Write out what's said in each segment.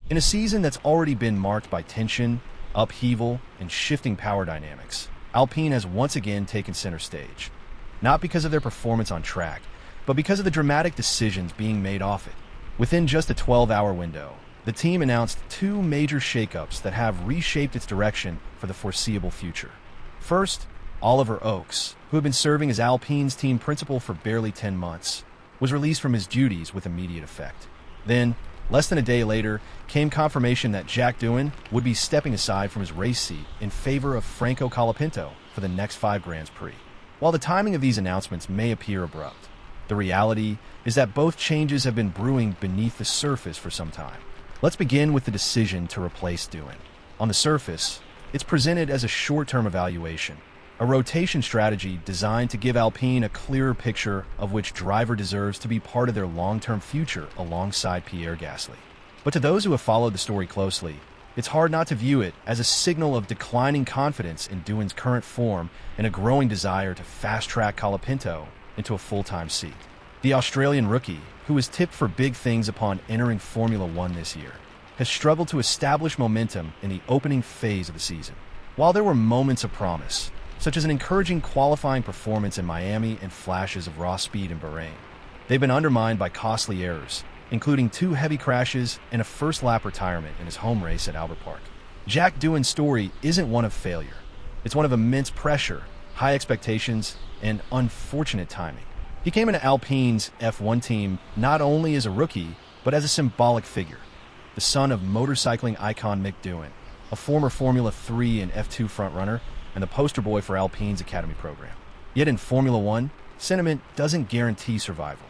In a season that's already been marked by tension, upheaval, and shifting power dynamics, Alpine has once again taken center stage. Not because of their performance on track, but because of the dramatic decisions being made off it. Within just a 12-hour window, the team announced two major shakeups that have reshaped its direction for the foreseeable future. First, Oliver Oakes, who had been serving as Alpine's team principal for barely 10 months, was released from his duties with immediate effect. Then, less than a day later, came confirmation that Jack Doohan would be stepping aside from his race seat in favor of Franco Colapinto for the next 5 Grands Prix. While the timing of these announcements may appear abrupt, the reality is that both changes have been brewing beneath the surface for some time. Let's begin with the decision to replace Doohan. On the surface, it's presented as a short-term evaluation, a rotation strategy designed to give Alpine a clearer picture of which driver deserves to be part of their long-term future alongside Pierre Gasly. But to those who have followed the story closely, it's hard not to view it as a signal of declining confidence in Doohan's current form and a growing desire to fast-track Colapinto into a full-time seat. The Australian rookie, who was tipped for big things upon entering Formula One this year, has struggled to establish momentum in the opening phase of the season. While there were moments of promise, such as an encouraging qualifying performance in Miami and flashes of raw speed in Bahrain, they've been undermined by costly errors, including 2 heavy crashes and a first-lap retirement in his home race at Albert Park. Jack Doohan's story isn't one of failure. It's one of immense pressure, high expectations, and unfortunate timing. He came into Alpine's F1 team not only as a rookie, but as a symbolic figure, the son of motorcycling icon Mick Doohan, a former Formula 3 and F2 frontrunner, and the poster boy for Alpine's Academy program. Yet in Formula One, sentiment doesn't guarantee survival.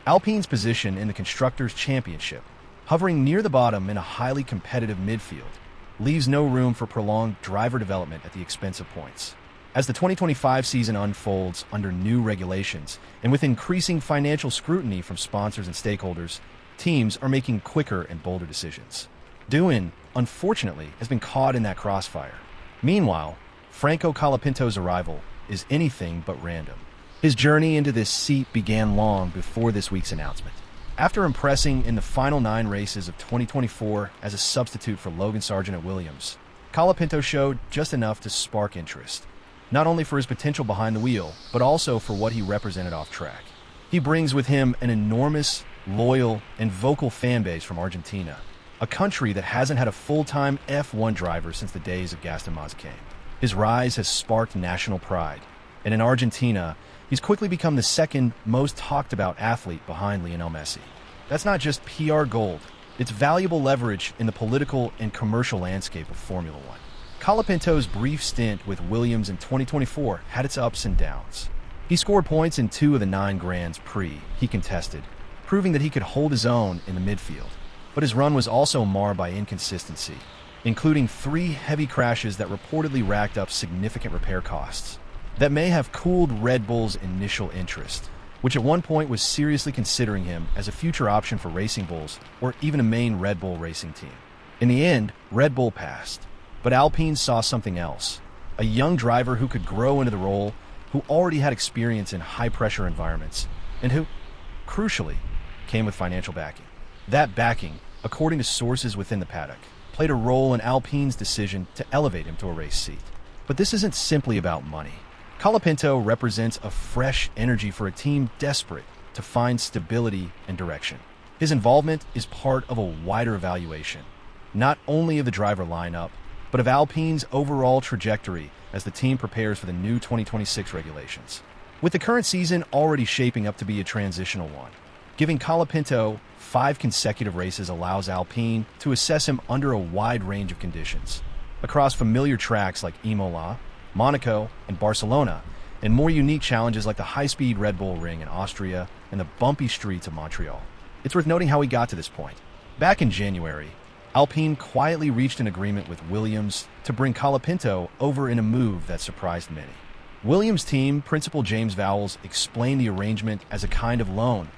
Alpine's position in the Constructors' Championship, hovering near the bottom in a highly competitive midfield, leaves no room for prolonged driver development at the expense of points. As the 2025 season unfolds under new regulations and with increasing financial scrutiny from sponsors and stakeholders, teams are making quicker and bolder decisions. Doohan, unfortunately, has been caught in that crossfire. Meanwhile, Franco Colapinto's arrival is anything but random. His journey into this seat began long before this week's announcement. After impressing in the final 9 races of 2024 as a substitute for Logan Sargent at Williams, Colapinto showed just enough to spark interest, not only for his potential behind the wheel, but also for what he represented off track. He brings with him an enormous, loyal, and vocal fan base from Argentina, a country that hasn't had a full-time F1 driver since the days of Gaston Mazecain. His rise has sparked national pride, and in Argentina, he's quickly become the second most talked about athlete behind Lionel Messi. That's not just PR gold, it's valuable leverage in the political and commercial landscape of Formula One. Colapinto's brief stint with Williams in 2024 had its ups and downs. He scored points in 2 of the 9 Grands Prix he contested, proving that he could hold his own in the midfield. But his run was also marred by inconsistency, including 3 heavy crashes that reportedly racked up significant repair costs that may have cooled Red Bull's initial interest, which at one point was seriously considering him as a future option for Racing Bulls or even a main Red Bull racing team. In the end, Red Bull passed, but Alpine saw something else, a young driver who could grow into the role, who already had experience in high-pressure environments, and who, crucially, came with financial backing. That backing, according to sources within the paddock, played a role in Alpine's decision to elevate him to a race seat. But this isn't simply about money. Colapinto represents a fresh energy for a team desperate to find stability and direction. His involvement is part of a wider evaluation, not only of the driver lineup, but of Alpine's overall trajectory as the team prepares for the new 2026 regulations. With the current season already shaping up to be a transitional one, giving Colapinto 5 consecutive races allows Alpine to assess him under a wide range of conditions, across familiar tracks like Imola, Monaco, and Barcelona, and more unique challenges like the high-speed Red Bull Ring in Austria and the bumpy streets of Montreal. It's worth noting how he got to this point. Back in January, Alpine quietly reached an agreement with Williams to bring Colapinto over in a move that surprised many. Williams team principal James Vowles explained the arrangement as a kind of loan,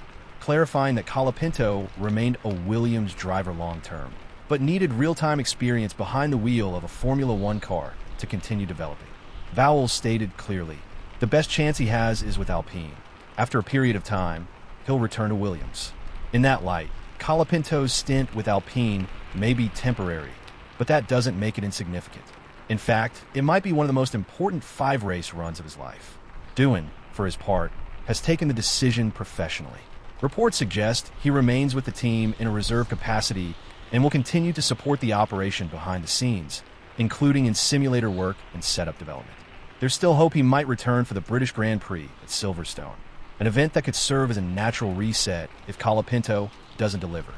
clarifying that Colapinto remained a Williams driver long-term, but needed real-time experience behind the wheel of a Formula One car to continue developing. Vowles stated clearly, the best chance he has is with Alpine. After a period of time, he'll return to Williams. In that light, Colapinto's stint with Alpine may be temporary, but that doesn't make it insignificant. In fact, it might be one of the most important 5-race runs of his life. Doohan, for his part, has taken the decision professionally. Reports suggest he remains with the team in a reserve capacity and will continue to support the operation behind the scenes, including in simulator work and setup development. There's still hope he might return for the British Grand Prix at Silverstone, an event that could serve as a natural reset if Colapinto doesn't deliver.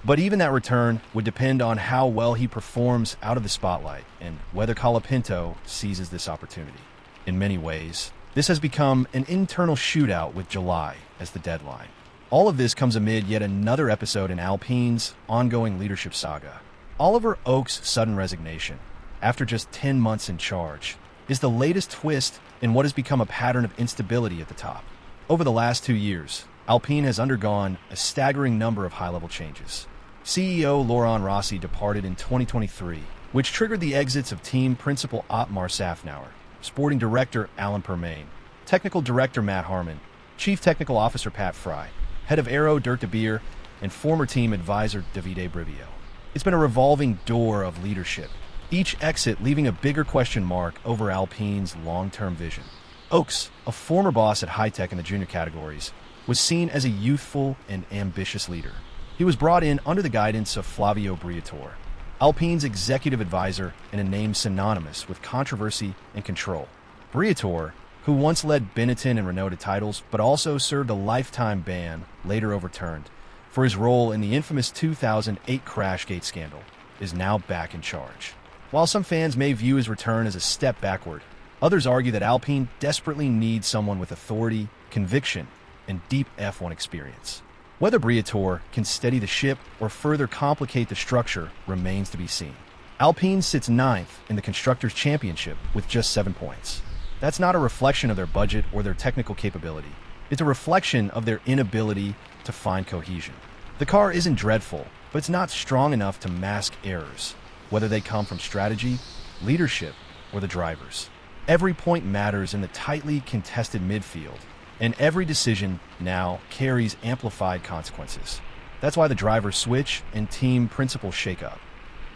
But even that return would depend on how well he performs out of the spotlight and whether Colapinto seizes this opportunity. In many ways, this has become an internal shootout with July as the deadline. All of this comes amid yet another episode in Alpine's ongoing leadership saga. Oliver Oak's sudden resignation, after just 10 months in charge, is the latest twist in what has become a pattern of instability at the top. Over the last 2 years, Alpine has undergone a staggering number of high-level changes. CEO Laurent Rossi departed in 2023, which triggered the exits of team principal Otmar Safnauer, sporting director Alan Permane, technical director Matt Harmon, chief technical officer Pat Fry, head of Aero Dirk de Beer, and former team advisor Davide Brivio. It's been a revolving door of leadership, each exit leaving a bigger question mark over Alpine's long-term vision. Oaks, a former boss at Hi-Tech in the junior categories, was seen as a youthful and ambitious leader. He was brought in under the guidance of Flavio Briatore, Alpine's executive advisor and a name synonymous with controversy and control. Briatore, who once led Benetton and Renault to titles, but also served a lifetime ban, later overturned, for his role in the infamous 2008 Crashgate scandal, is now back in charge. While some fans may view his return as a step backward, others argue that Alpine desperately needs someone with authority, conviction, and deep F1 experience. Whether Briatore can steady the ship or further complicate the structure remains to be seen. Alpine sits 9th in the Constructors' Championship with just 7 points. That's not a reflection of their budget or their technical capability. It's a reflection of their inability to find cohesion. The car isn't dreadful, but it's not strong enough to mask errors, whether they come from strategy, leadership, or the drivers. Every point matters in the tightly contested midfield, and every decision now carries amplified consequences. That's why the driver switch and team principal shakeup,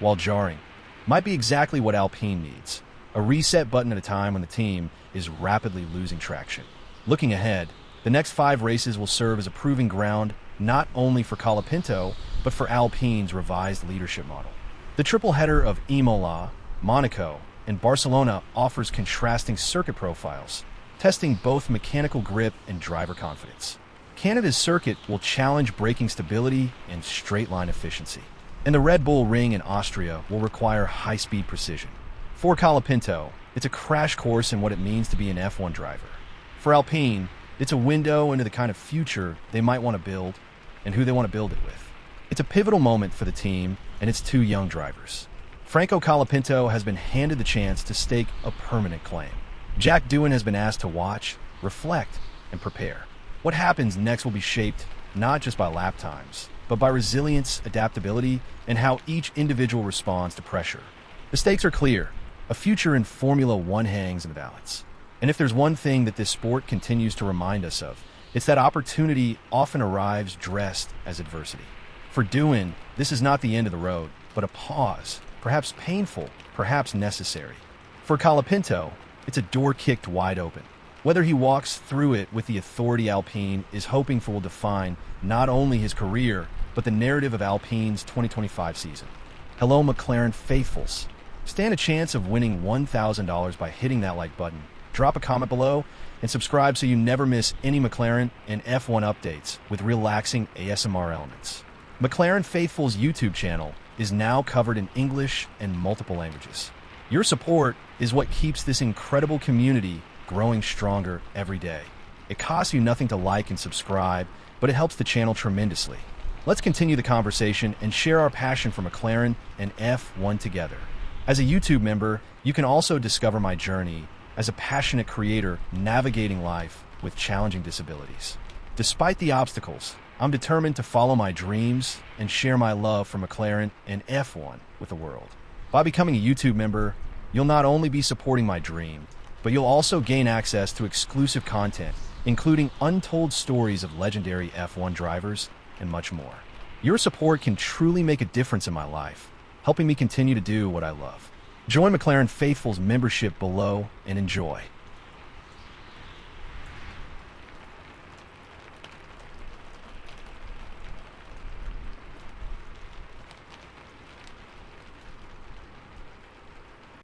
while jarring, might be exactly what Alpine needs. A reset button at a time when the team is rapidly losing traction. Looking ahead, the next 5 races will serve as a proving ground not only for Colapinto, but for Alpine's revised leadership model. The triple header of Imola, Monaco, and Barcelona offers contrasting circuit profiles, testing both mechanical grip and driver confidence. Canada's circuit will challenge braking stability and straight-line efficiency, and the Red Bull Ring in Austria will require high-speed precision. For Colapinto, it's a crash course in what it means to be an F1 driver. For Alpine, it's a window into the kind of future they might want to build and who they want to build it with. It's a pivotal moment for the team and its 2 young drivers. Franco Colapinto has been handed the chance to stake a permanent claim. Jack Doohan has been asked to watch, reflect, and prepare. What happens next will be shaped not just by lap times, but by resilience, adaptability, and how each individual responds to pressure. The stakes are clear. A future in Formula One hangs in the balance. And if there's one thing that this sport continues to remind us of, it's that opportunity often arrives dressed as adversity. For Doohan, this is not the end of the road, but a pause, perhaps painful, perhaps necessary. For Colapinto, it's a door kicked wide open. Whether he walks through it with the authority Alpine is hoping for will define not only his career, but the narrative of Alpine's 2025 season. Hello, McLaren faithfuls. Stand a chance of winning $1,000 by hitting that like button. Drop a comment below and subscribe so you never miss any McLaren and F1 updates with relaxing ASMR elements. McLaren Faithful's YouTube channel is now covered in English and multiple languages. Your support is what keeps this incredible community growing stronger every day. It costs you nothing to like and subscribe, but it helps the channel tremendously. Let's continue the conversation and share our passion for McLaren and F1 together. As a YouTube member, you can also discover my journey as a passionate creator navigating life with challenging disabilities. Despite the obstacles, I'm determined to follow my dreams and share my love for McLaren and F1 with the world. By becoming a YouTube member, you'll not only be supporting my dream, but you'll also gain access to exclusive content, including untold stories of legendary F1 drivers and much more. Your support can truly make a difference in my life, helping me continue to do what I love. Join McLaren Faithful's membership below and enjoy.